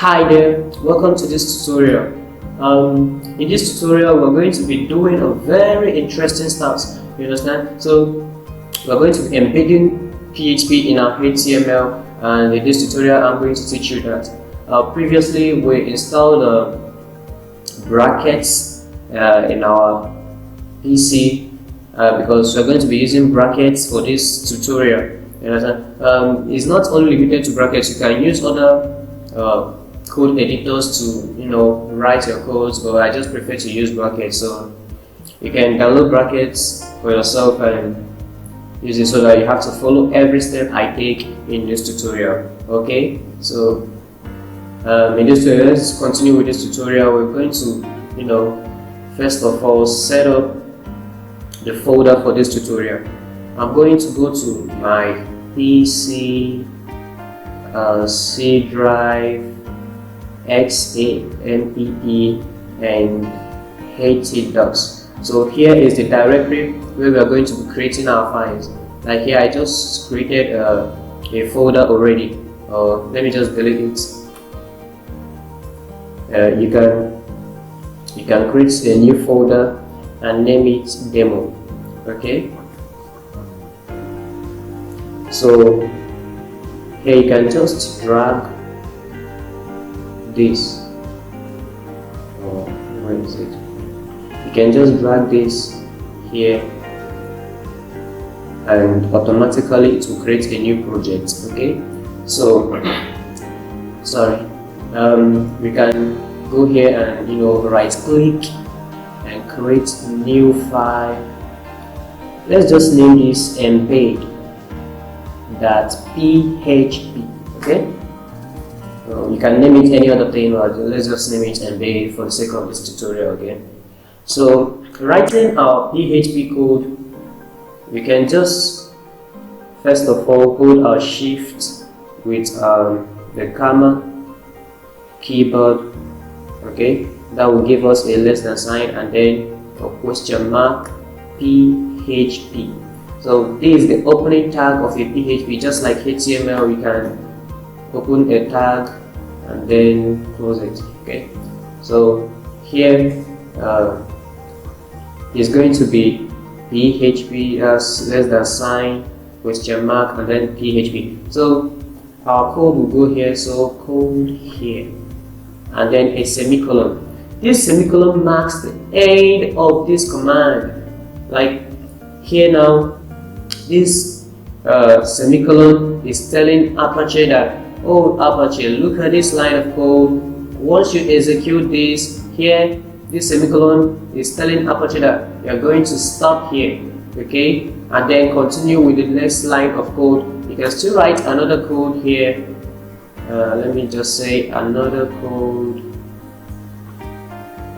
Hi there, welcome to this tutorial. In this tutorial we're going to be doing a very interesting stuff, you understand? So we're going to be embedding PHP in our HTML, and in this tutorial I'm going to teach you that. Previously we installed brackets in our PC because we're going to be using brackets for this tutorial. You understand? It's not only limited to brackets, you can use other code editors to write your codes, but I just prefer to use brackets. So you can download brackets for yourself and use it so that you have to follow every step I take in this tutorial. Okay, so in this tutorial, let's continue with this tutorial. We're going to first of all set up the folder for this tutorial. I'm going to go to my PC, C drive, XAMPP, and htdocs. So here is the directory where we are going to be creating our files. Like here, I just created a folder already. Let me just delete it. You can create a new folder and name it demo. Okay. So here you can just drag this. Where is it? You can just drag this here and automatically it will create a new project. Okay, so sorry, we can go here and right click and create new file. Let's just name this embed .php. okay, you can name it any other thing, or let's just name it embed for the sake of this tutorial again. So writing our PHP code, we can just first of all put our shift with the comma keyboard. Okay, that will give us a less than sign and then a question mark PHP. So this is the opening tag of a PHP. Just like HTML, we can open a tag and then close it. Okay, so here is going to be PHP as less than sign, question mark, and then PHP. So our code will go here, so code here, and then a semicolon. This semicolon marks the end of this command. Like here now, this semicolon is telling Apache that, oh Apache, look at this line of code. Once you execute this, here this semicolon is telling Apache that you are going to stop here, okay, and then continue with the next line of code. You can still write another code here. Let me just say another code,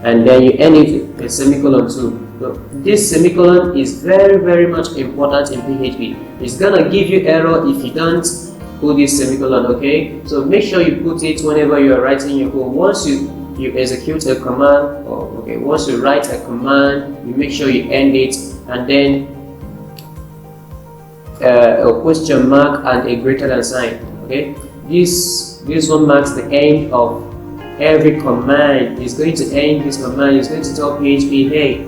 and then you end it with a semicolon too. So this semicolon is very much important in PHP. It's gonna give you error if you don't put this semicolon. Okay, so make sure you put it whenever you are writing your code. Once you execute a command, or once you write a command, you make sure you end it, and then a question mark and a greater than sign. Okay, this one marks the end of every command. It's going to end this command. It's going to tell PHP, hey,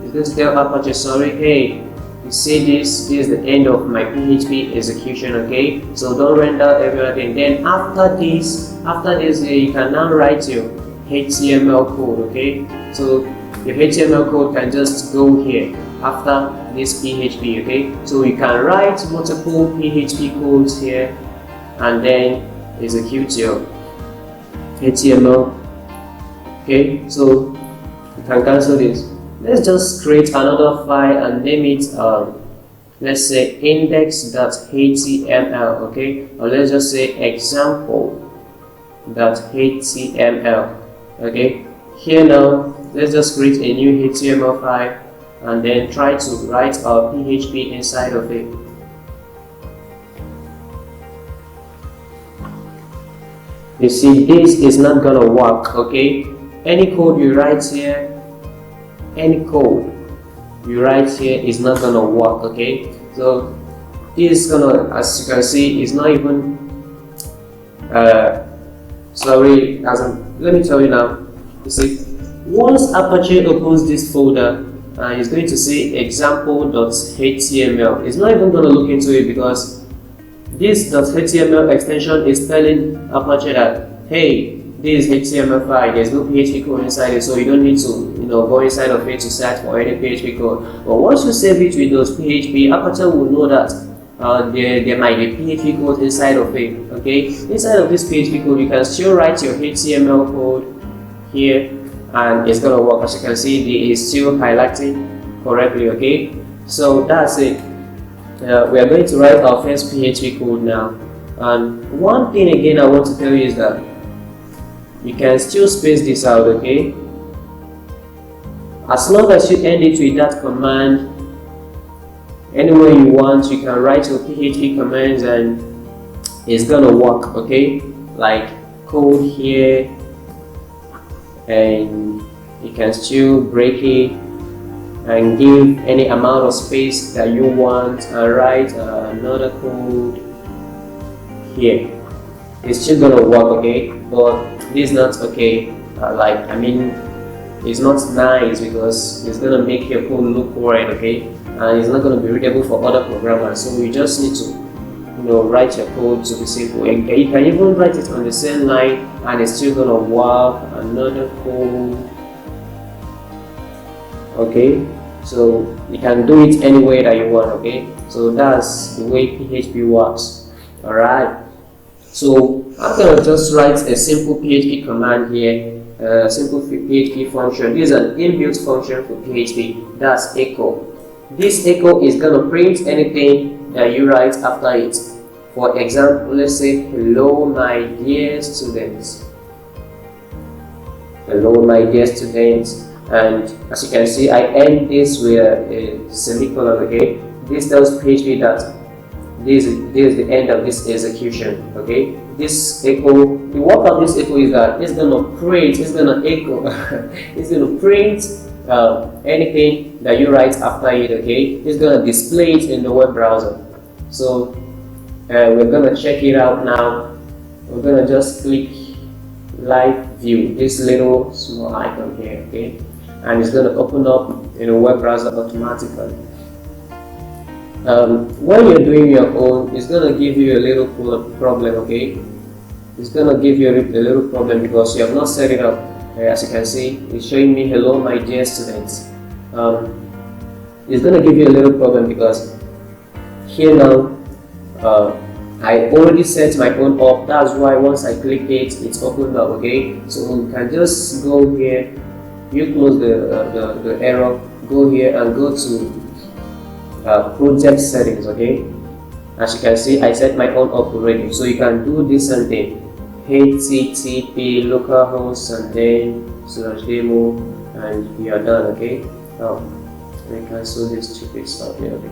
it's going to tell Apache, sorry, hey, you see this is the end of my PHP execution. Okay, so don't render everything. Then after this you can now write your HTML code. Okay, so your HTML code can just go here after this PHP. Okay, so you can write multiple PHP codes here and then execute your HTML. Okay, so you can cancel this. Let's just create another file and name it let's say index.html. okay, or let's just say example.html. okay, here now let's just create a new HTML file and then try to write our PHP inside of it. You see, this is not gonna work. Okay, any code you write here, is not gonna work. Okay, so this is gonna, as you can see, is not even Sorry, let me tell you now. You see, once Apache opens this folder, it's going to say example.html. It's not even going to look into it because this .html extension is telling Apache that, hey, this is HTML file, there's no PHP code inside it, so you don't need to go inside of it to search for any PHP code. But once you save it with those PHP, Apache will know that there might be PHP code inside of it. Okay, inside of this PHP code, you can still write your HTML code here, and it's gonna work. As you can see, it is still highlighting correctly. Okay, so that's it. We are going to write our first PHP code now. And one thing again I want to tell you is that you can still space this out. Okay, as long as you end it with that command, anywhere you want, you can write your PHP commands and it's gonna work. Okay, like code here, and you can still break it and give any amount of space that you want and write another code here. It's still gonna work. Okay, but this is not okay. It's not nice because it's gonna make your code look weird. Okay, and it's not going to be readable for other programmers. So you just need to write your code to be simple. And you can even write it on the same line and it's still going to work. Another code. Okay, so you can do it any way that you want. Okay, so that's the way PHP works. Alright, so I'm going to just write a simple PHP command here. Simple PHP function. This is an inbuilt function for PHP. That's echo. This echo is going to print anything that you write after it. For example, let's say, hello my dear students. Hello my dear students. And as you can see, I end this with a semicolon. Okay, this tells PHP that this is the end of this execution. Okay, this echo, the work of this echo is that it's going to print, it's going to echo, it's going to print anything that you write after it. Okay, it's going to display it in the web browser. So we're going to check it out now. We're going to just click live view, this little small icon here. Okay, and it's going to open up in a web browser automatically. When you're doing your own, it's going to give you a little problem. Okay, it's going to give you a little problem because you have not set it up. As you can see, it's showing me hello my dear students. It's going to give you a little problem because here now I already set my own up. That's why once I click it, it's opened up. Okay, so you can just go here, you close the arrow, go here and go to project settings. Okay, as you can see, I set my own up already, so you can do this and then http localhost and then /demo and you are done. Okay, now let me cancel this stupid stuff here. Okay,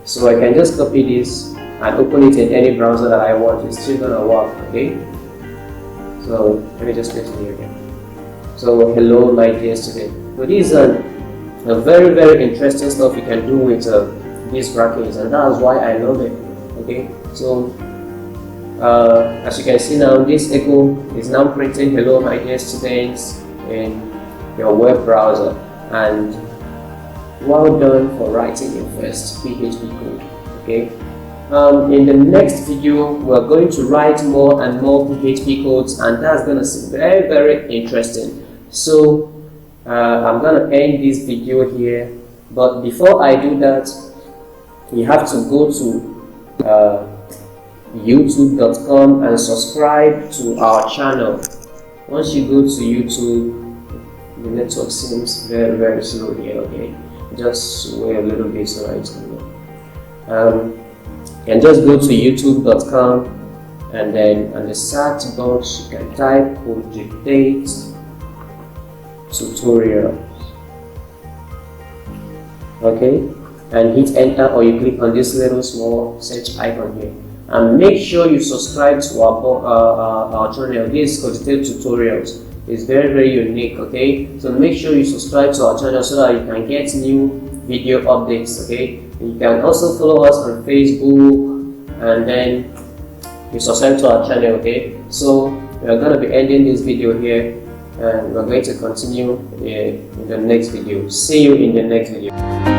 so I can just copy this and open it in any browser that I want. It's still gonna work. Okay, so let me just paste it here again. So hello my dear student. So this is a very, very interesting stuff you can do with these brackets, and that's why I love it. Okay, so as you can see now, this echo is now printing hello my dear students in your web browser. And well done for writing your first PHP code. Okay, in the next video we're going to write more and more PHP codes, and that's going to be very, very interesting. So I'm going to end this video here, but before I do that, you have to go to youtube.com and subscribe to our channel. Once you go to YouTube, the network seems very, very slow here. Okay, just wait a little bit so it's coming. You can just go to youtube.com and then on the search box you can type Cogitate tutorials. Okay, and hit enter, or you click on this little small search icon here, and make sure you subscribe to our channel. This Cogitate tutorials is very, very unique. Okay, so make sure you subscribe to our channel so that you can get new video updates. Okay, you can also follow us on Facebook, and then you subscribe to our channel. Okay, so we are going to be ending this video here, and we're going to continue in the next video. See you in the next video.